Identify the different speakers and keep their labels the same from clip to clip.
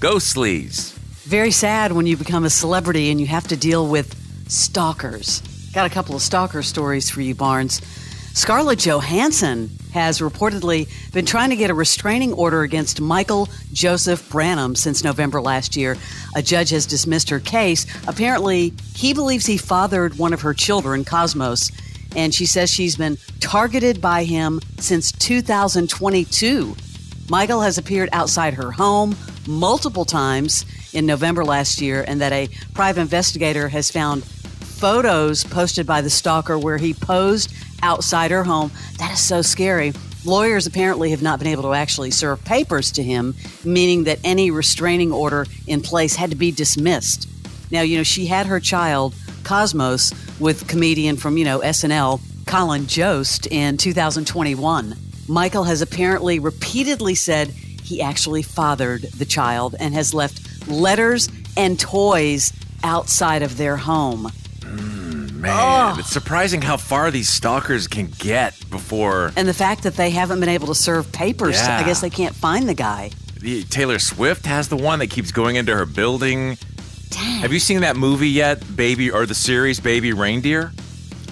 Speaker 1: Go Sleaze.
Speaker 2: Very sad when you become a celebrity and you have to deal with stalkers. Got a couple of stalker stories for you, Barnes. Scarlett Johansson has reportedly been trying to get a restraining order against Michael Joseph Branham since November last year. A judge has dismissed her case. Apparently, he believes he fathered one of her children, Cosmos, and she says she's been targeted by him since 2022. Michael has appeared outside her home multiple times in November last year, and that a private investigator has found photos posted by the stalker where he posed outside her home. That is so scary. Lawyers apparently have not been able to actually serve papers to him, meaning that any restraining order in place had to be dismissed. Now, she had her child, Cosmos, with comedian from, SNL, Colin Jost, in 2021. Michael has apparently repeatedly said he actually fathered the child and has left letters and toys outside of their home.
Speaker 1: Man, It's surprising how far these stalkers can get before.
Speaker 2: And the fact that they haven't been able to serve papers,
Speaker 1: Yeah.
Speaker 2: I guess they can't find the guy.
Speaker 1: Taylor Swift has the one that keeps going into her building.
Speaker 2: Dang.
Speaker 1: Have you seen that movie yet, the series Baby Reindeer?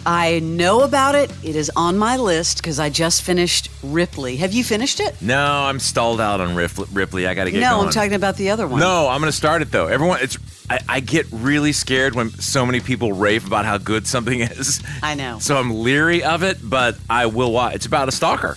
Speaker 2: I know about it. It is on my list because I just finished Ripley. Have you finished it?
Speaker 1: No, I'm stalled out on Ripley. I got to get going.
Speaker 2: No, I'm talking about the other one.
Speaker 1: No, I'm going to start it, though. I get really scared when so many people rave about how good something is.
Speaker 2: I know.
Speaker 1: So I'm leery of it, but I will watch. It's about a stalker.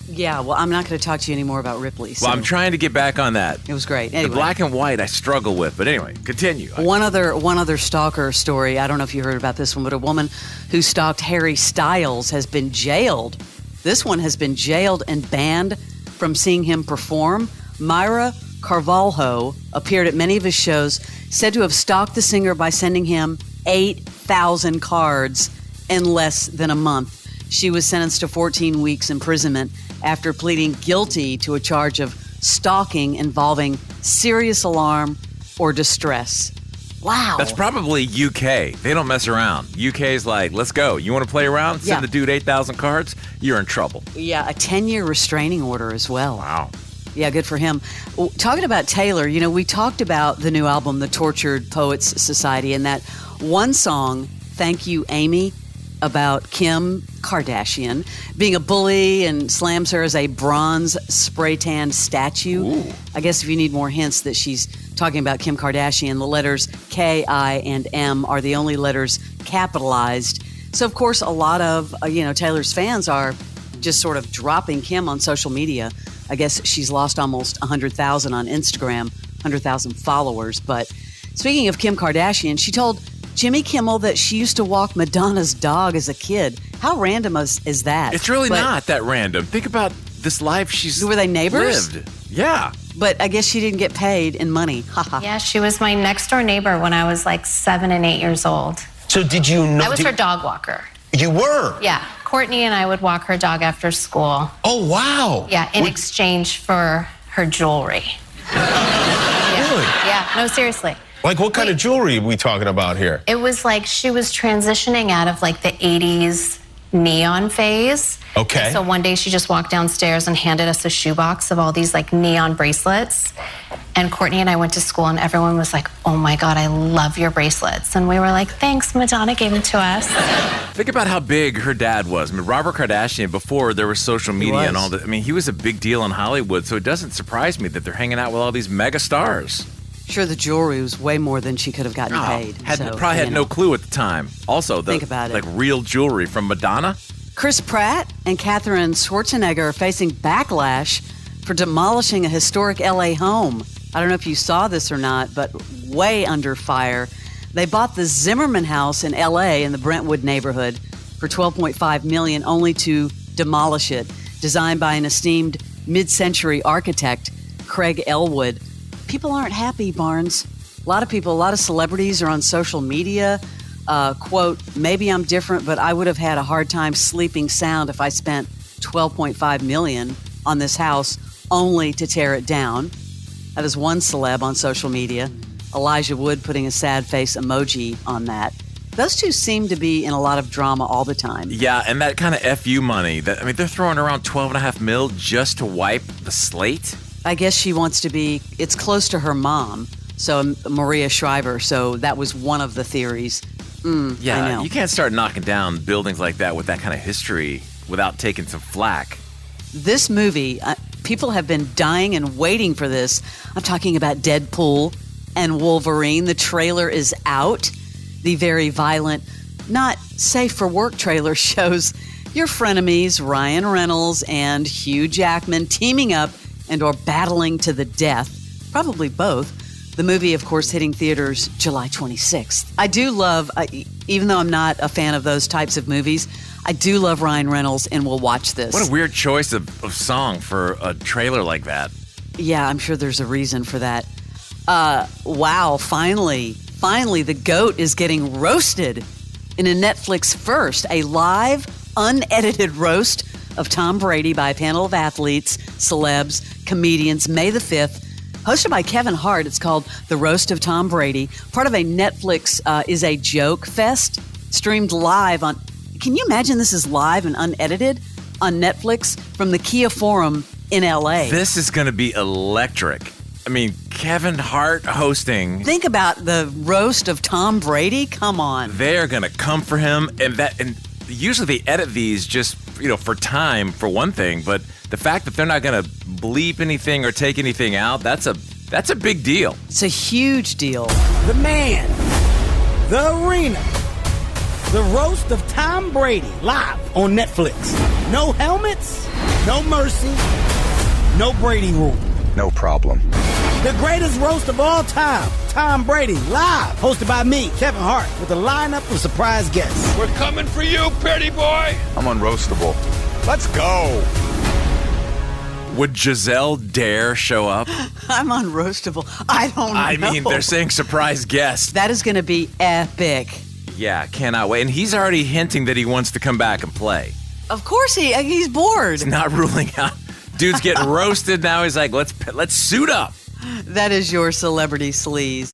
Speaker 2: Yeah, well, I'm not going to talk to you anymore about Ripley. So
Speaker 1: Well, I'm trying to get back on that.
Speaker 2: it was great. Anyway,
Speaker 1: The black and white I struggle with. But anyway, continue.
Speaker 2: one other stalker story. I don't know if you heard about this one, but a woman who stalked Harry Styles has been jailed. This one has been jailed and banned from seeing him perform. Myra Carvalho appeared at many of his shows, said to have stalked the singer by sending him 8,000 cards in less than a month. She was sentenced to 14 weeks imprisonment after pleading guilty to a charge of stalking involving serious alarm or distress. Wow.
Speaker 1: That's probably UK. They don't mess around. UK's like, let's go. You want to play around? Send
Speaker 2: Yeah.
Speaker 1: the dude 8,000 cards? You're in trouble.
Speaker 2: Yeah, a 10-year restraining order as well.
Speaker 1: Wow.
Speaker 2: Yeah, good for him. Well, talking about Taylor, we talked about the new album, The Tortured Poets Society, and that one song, Thank You, Amy, about Kim Kardashian being a bully and slams her as a bronze spray-tanned statue.
Speaker 1: Ooh.
Speaker 2: I guess if you need more hints that she's talking about Kim Kardashian, the letters K, I, and M are the only letters capitalized. So, of course, a lot of, Taylor's fans are just sort of dropping Kim on social media. I guess she's lost almost 100,000 on Instagram, 100,000 followers. But speaking of Kim Kardashian, she told Jimmy Kimmel that she used to walk Madonna's dog as a kid. How random is that?
Speaker 1: It's really not that random. Think about this life she's
Speaker 2: Were they neighbors?
Speaker 1: lived. Yeah.
Speaker 2: But I guess she didn't get paid in money.
Speaker 3: Yeah, she was my next door neighbor when I was like 7 and 8 years old.
Speaker 4: So did you know?
Speaker 3: I was her dog walker.
Speaker 4: You were?
Speaker 3: Yeah, Courtney and I would walk her dog after school.
Speaker 4: Oh, wow.
Speaker 3: Yeah, in exchange for her jewelry.
Speaker 4: Really?
Speaker 3: Yeah, no, seriously.
Speaker 4: Like what kind of jewelry are we talking about here?
Speaker 3: It was like she was transitioning out of like the 80s neon phase.
Speaker 4: Okay.
Speaker 3: So one day she just walked downstairs and handed us a shoebox of all these like neon bracelets. And Courtney and I went to school and everyone was like, oh my God, I love your bracelets. And we were like, thanks, Madonna gave them to us.
Speaker 1: Think about how big her dad was. I mean, Robert Kardashian, before there was social media and all that, I mean, he was a big deal in Hollywood. So it doesn't surprise me that they're hanging out with all these mega stars.
Speaker 2: Sure, the jewelry was way more than she could have gotten paid.
Speaker 1: Probably had no clue at the time. Also,
Speaker 2: Think about it.
Speaker 1: like real jewelry from Madonna.
Speaker 2: Chris Pratt and Katherine Schwarzenegger are facing backlash for demolishing a historic LA home. I don't know if you saw this or not, but way under fire. They bought the Zimmerman house in LA in the Brentwood neighborhood for $12.5 million, only to demolish it. Designed by an esteemed mid-century architect, Craig Elwood. People aren't happy, Barnes. A lot of celebrities are on social media. Quote, maybe I'm different, but I would have had a hard time sleeping sound if I spent $12.5 million on this house only to tear it down. That is one celeb on social media. Elijah Wood putting a sad face emoji on that. Those two seem to be in a lot of drama all the time.
Speaker 1: Yeah, and that kind of FU money, they're throwing around $12.5 million just to wipe the slate.
Speaker 2: I guess she wants to be, it's close to her mom, so Maria Shriver, so that was one of the theories. I know.
Speaker 1: You can't start knocking down buildings like that with that kind of history without taking some flack.
Speaker 2: This movie, people have been dying and waiting for this. I'm talking about Deadpool and Wolverine. The trailer is out. The very violent, not safe for work trailer shows your frenemies Ryan Reynolds and Hugh Jackman teaming up and or battling to the death, probably both. The movie, of course, hitting theaters July 26th. I do love, even though I'm not a fan of those types of movies, I do love Ryan Reynolds and will watch this.
Speaker 1: What a weird choice of song for a trailer like that.
Speaker 2: Yeah, I'm sure there's a reason for that. Wow, finally, the GOAT is getting roasted in a Netflix first, a live, unedited roast of Tom Brady by a panel of athletes, celebs, comedians, May the 5th, hosted by Kevin Hart. It's called The Roast of Tom Brady, part of a Netflix Is a Joke Fest, streamed live on, can you imagine this is live and unedited on Netflix from the Kia Forum in LA?
Speaker 1: This is going to be electric. I mean, Kevin Hart hosting.
Speaker 2: Think about the roast of Tom Brady. Come on.
Speaker 1: They are going to come for him, and usually they edit these just, for time, for one thing, but the fact that they're not going to bleep anything or take anything out, that's a big deal.
Speaker 2: It's a huge deal.
Speaker 5: The man, the arena, the roast of Tom Brady, live on Netflix. No helmets, no mercy, no Brady rule.
Speaker 6: No problem.
Speaker 5: The greatest roast of all time, Tom Brady, live, hosted by me, Kevin Hart, with a lineup of surprise guests.
Speaker 7: We're coming for you, pretty boy.
Speaker 6: I'm unroastable. Let's go.
Speaker 1: Would Giselle dare show up?
Speaker 2: I'm unroastable. I don't know.
Speaker 1: I mean, they're saying surprise guest.
Speaker 2: That is going to be epic.
Speaker 1: Yeah, cannot wait. And he's already hinting that he wants to come back and play.
Speaker 2: Of course he's bored.
Speaker 1: He's not ruling out. Dude's getting roasted now. He's like, let's suit up.
Speaker 2: That is your celebrity sleaze.